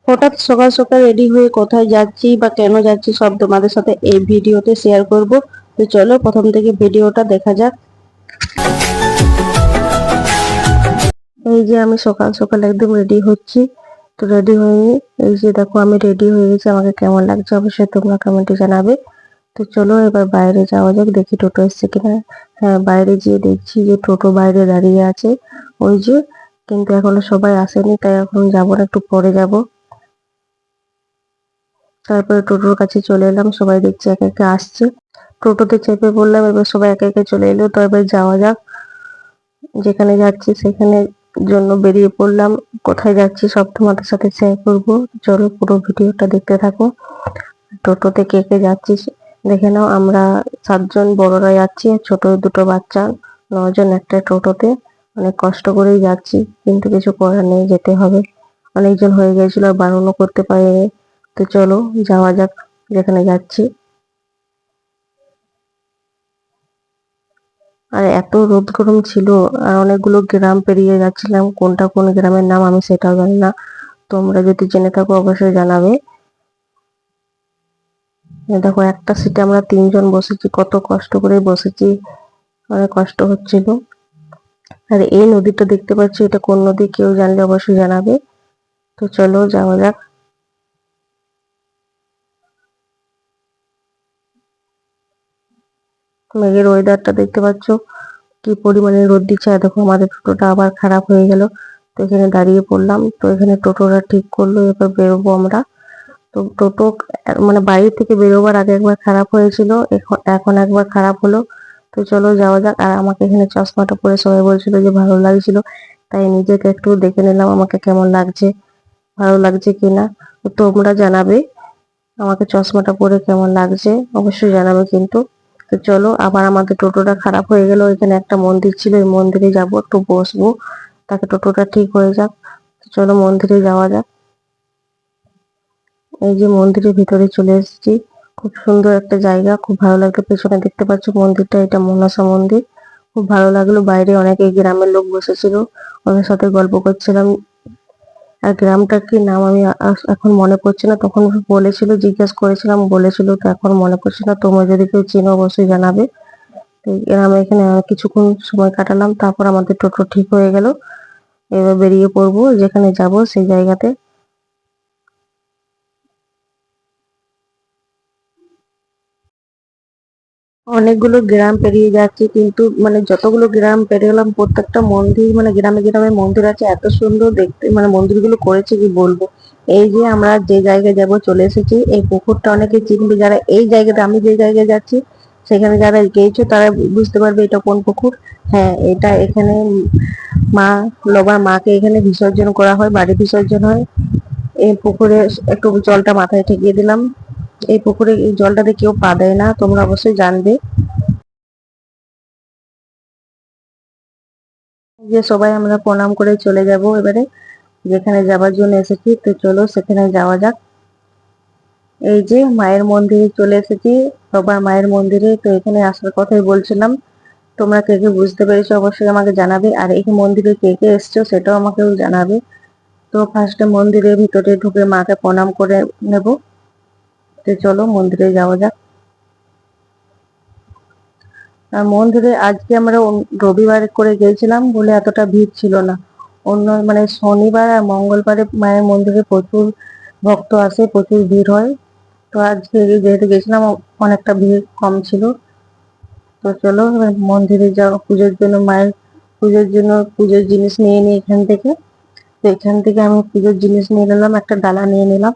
হঠাৎ সকাল সকাল রেডি হয়ে কোথায় যাচ্ছি বা কেন যাচ্ছি সব তোমাদের সাথে এই ভিডিওতে শেয়ার করব। তো চলো প্রথম থেকে ভিডিওটা দেখা যাক। এই যে আমি সকাল সকাল একদম রেডি হচ্ছি। তো রেডি হয়ে এই যে দেখো আমি রেডি হয়ে গেছি, আমাকে কেমন লাগছে অবশ্যই তোমরা কমেন্টে জানাবে। তো চলো এবার বাইরে যাওয়া যাক, দেখি টোটো এসছে কিনা। হ্যাঁ, বাইরে গিয়ে দেখছি যে টোটো বাইরে দাঁড়িয়ে আছে ওই যে, কিন্তু এখনো সবাই আসেনি, তাই এখন যাবো না, একটু পরে যাব। তারপরে টোটোর কাছে চলে এলাম, সবাই দেখছি একে একে আসছে। টোটোতে চেপে পড়লাম, এবার সবাই একে একে চলে এলো। তো এবার যাওয়া যাক, যেখানে যাচ্ছি সেখানে জন্য বেরিয়ে পড়লাম। কোথায় যাচ্ছি সব তোমাদের সাথে শেয়ার করবো, চলো পুরো ভিডিওটা দেখতে থাকো। টোটোতে কে কে যাচ্ছি দেখে নাও। আমরা 7জন বড়রা যাচ্ছি, ছোট দুটো বাচ্চা, 9জন একটা টোটোতে। অনেক কষ্ট করেই যাচ্ছি, কিন্তু কিছু করার নেই, যেতে হবে। অনেকজন হয়ে গেছিল, আর বারণও করতে পারিনি। তো চলো যাওয়া যাক যেখানে যাচ্ছি। আর এত রোদ গরম ছিল, আর অনেকগুলো গ্রাম পেরিয়ে যাচ্ছিলাম, কোনটা কোন গ্রামের নাম আমি সেটাও জানি না। তোমরা যদি জেনে থাকো অবশ্যই জানাবে। দেখো একটা সিটে আমরা 3জন বসেছি, কত কষ্ট করে বসেছি, অনেক কষ্ট হচ্ছিল। আর এই নদীটা দেখতে পাচ্ছি, এটা কোন নদী কেউ জানলে অবশ্যই জানাবে। তো চলো যাওয়া যাক। মেঘের ওয়েদারটা দেখতে পাচ্ছ, কি পরিমাণে রোদ দিচ্ছে। আর দেখো আমাদের টোটোটা আবার খারাপ হয়ে গেল, তো এখানে দাঁড়িয়ে পড়লাম। তো এখানে টোটোটা ঠিক করলো, এবার বেরোবো আমরা। তো টোটো মানে বাইরে থেকে বেরোবার আগে একবার খারাপ হয়েছিল, এখন এখন একবার খারাপ হলো। তো চলো যাওয়া যাক। আর আমাকে এখানে চশমাটা পরে সবাই বলছিল যে ভালো লাগছিল, তাই নিজেকে একটু দেখে নিলাম আমাকে কেমন লাগছে, ভালো লাগছে কিনা। তো তোমরা জানাবে আমাকে চশমাটা পরে কেমন লাগছে, অবশ্যই জানাবে কিন্তু। তো চলো, আবার আমাদের টোটোটা খারাপ হয়ে গেল। এখানে একটা মন্দির ছিল, এই মন্দিরে যাব, একটু বসবো, তাকে টোটোটা ঠিক হয়ে যাক। তো চলো মন্দিরে যাওয়া যাক। এই যে মন্দিরের ভিতরে চলে এসেছি, খুব সুন্দর একটা জায়গা, খুব ভালো লাগলো। পেছনে দেখতে পাচ্ছ মন্দিরটা, এটা মনসা মন্দির। খুব ভালো লাগলো, বাইরে অনেকে গ্রামের লোক বসেছিল, ওদের সাথে গল্প করছিলাম। আর গ্রামটার কি নাম আমি এখন মনে পড়ছে না, তখন বলেছিল, জিজ্ঞেস করেছিলাম বলেছিল, তো এখন মনে পড়ছে না। তোমরা যদি কেউ চেনো অবশ্যই জানাবে। তো এই গ্রামে এখানে কিছুক্ষণ সময় কাটালাম, তারপর আমাদের টোটো ঠিক হয়ে গেল। এবার বেরিয়ে পড়বো যেখানে যাব সেই জায়গাতে। অনেকগুলো গ্রাম পেরিয়ে যাচ্ছি, কিন্তু মানে যতগুলো গ্রাম পেরিয়ে গেলাম প্রত্যেকটা মন্দির, মানে গ্রামে গ্রামে মন্দির আছে, এত সুন্দর দেখতে, মানে মন্দিরগুলো করেছে কি বলবো। এই যে আমরা যে জায়গায় যাব চলে এসেছি, এই পুকুরটা অনেকে চিনবে, যারা এই জায়গাটা আমি যে জায়গায় যাচ্ছি সেখানে যারা গিয়েছো তারা বুঝতে পারবে এটা কোন পুকুর। হ্যাঁ, এটা এখানে মা লবার মাকে এখানে বিসর্জন করা হয়, বাড়ি বিসর্জন হয়। এই পুকুরে একটু জলটা মাথায় ঠেকিয়ে দিলাম। এই পুকুরে এই জলটাতে কেউ পা দেয় না, তোমরা অবশ্যই জানবে। যে সবাই আমরা প্রণাম করে চলে যাব এবারে যেখানে যাবার জন্য এসেছি। তো চলো সেখানে যাওয়া যাক। এই যে মায়ের মন্দিরে চলে এসেছি, সবার মায়ের মন্দিরে। তো এখানে আসার কথাই বলছিলাম, তোমরা কে কে বুঝতে পেরেছো অবশ্যই আমাকে জানাবে। আর এই মন্দিরে কে কে এসছো সেটাও আমাকেও জানাবে। তো ফার্স্টে মন্দিরের ভিতরে ঢুকে মাকে প্রণাম করে নেব। তো চলো মন্দিরে যাওয়া যাক। আর মন্দিরে আজকে আমরা রবিবার করে গেছিলাম বলে এতটা ভিড় ছিল না। অন্য মানে শনিবার আর মঙ্গলবারে মায়ের মন্দিরে প্রচুর ভক্ত আসে, প্রচুর ভিড় হয়। তো আজকে যেহেতু গেছিলাম অনেকটা ভিড় কম ছিল। তো চলো এবার মন্দিরে যাও, পুজোর জন্য মায়ের পুজোর জন্য পুজোর জিনিস নিয়ে নিই এখান থেকে। তো এখান থেকে আমি পুজোর জিনিস নিয়ে নিলাম, একটা ডালা নিয়ে নিলাম।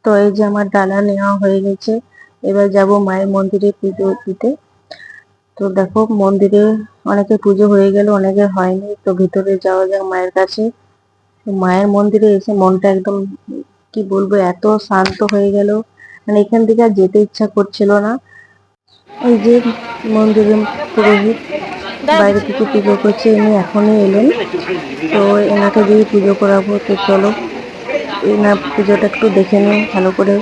তো এই যে আমার ডালা নেওয়া হয়ে গেছে, এবার যাব মায়ের মন্দিরে পুজো দিতে। তো দেখো মন্দিরে অনেকে পুজো হয়ে গেল, অনেকে হয়নি। তো ভিতরে যাওয়া যাক মায়ের কাছে। তো মায়ের মন্দিরে এসে মনটা একদম কি বলবো, এত শান্ত হয়ে গেল, মানে এখান থেকে আর যেতে ইচ্ছা করছিল না। এই যে মন্দিরের পুরোহিত বাইরে থেকে পুজো করছে, ইনি এখনই এলেন। তো এনাকে দিয়ে পুজো করাবো। তো চলো এনার পুজোটা একটু দেখে নিই ভালো করে।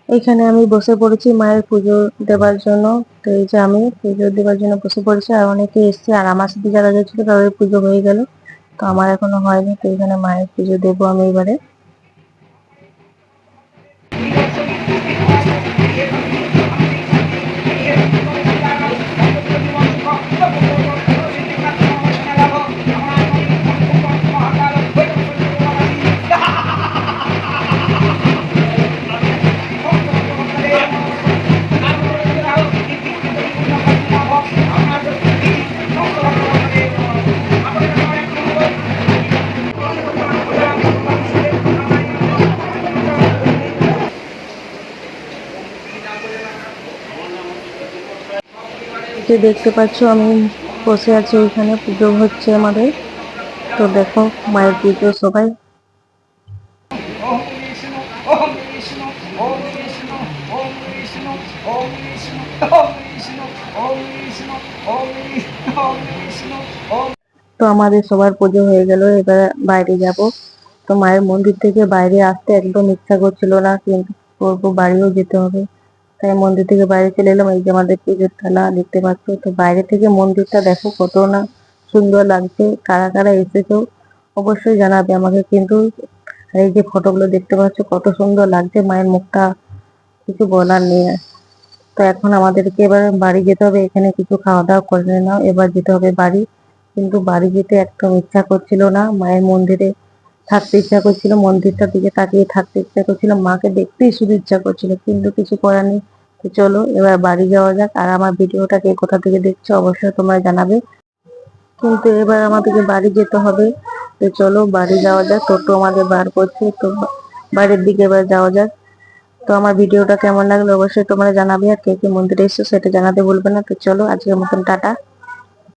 এখানে আমি বসে পড়েছি মায়ের পুজো দেবার জন্য। তো এই যে আমি পুজো দেবার জন্য বসে পড়েছি, আর অনেকে এসছে, আর আমার সাথে যারা গেছিল তাদের পুজো হয়ে গেল, তো আমার এখনো হয়নি। তো এখানে মায়ের পুজো দেবো আমি এবারে। যে দেখতে পাচ্ছ আমি বসে আছি, ওইখানে পুজো হচ্ছে আমাদের। তো দেখো মায়ের পুজো সবাই। তো আমাদের সবার পুজো হয়ে গেল, এবার বাইরে যাব। তো মায়ের মন্দির থেকে বাইরে আসতে একদম ইচ্ছা করছিল না, কিন্তু করবো, বাড়িও যেতে হবে। তাই মন্দির থেকে বাইরে চলে এলাম। এই যে আমাদের পুজোর থালা দেখতে পাচ্ছ। তো বাইরে থেকে মন্দিরটা দেখো কত না সুন্দর লাগছে। কারা কারা এসেছো অবশ্যই জানাবে আমাকে কিন্তু। আর এই যে ফটোগুলো দেখতে পাচ্ছ কত সুন্দর লাগছে, মায়ের মুখটা কিছু বলার নেই আর। তো এখন আমাদেরকে এবার বাড়ি যেতে হবে। এখানে কিছু খাওয়া দাওয়া করে নাও, এবার যেতে হবে বাড়ি। কিন্তু বাড়ি যেতে একদম ইচ্ছা করছিল না, মায়ের মন্দিরে থাকতে ইচ্ছা করছিল, মন্দিরটার দিকে তাকিয়ে থাকতে ইচ্ছা করছিল, মাকে দেখতেই শুধু ইচ্ছা করছিল, কিন্তু কিছু করার নেই। তো চলো এবার বাড়ি যাওয়া যাক। আর আমার ভিডিওটা কে কোথা থেকে দেখছো অবশ্যই তোমরা জানাবে। কিন্তু এবার আমাদেরকে বাড়ি যেতে হবে। তো চলো বাড়ি যাওয়া যাক, টোটো আমাদের বার করছে। তো বাড়ির দিকে এবার যাওয়া যাক। তো আমার ভিডিওটা কেমন লাগলো অবশ্যই তোমরা জানাবে, আর কে কে মন্দিরে এসছো সেটা জানাতে ভুলবে না। তো চলো আজকের মতন টাটা।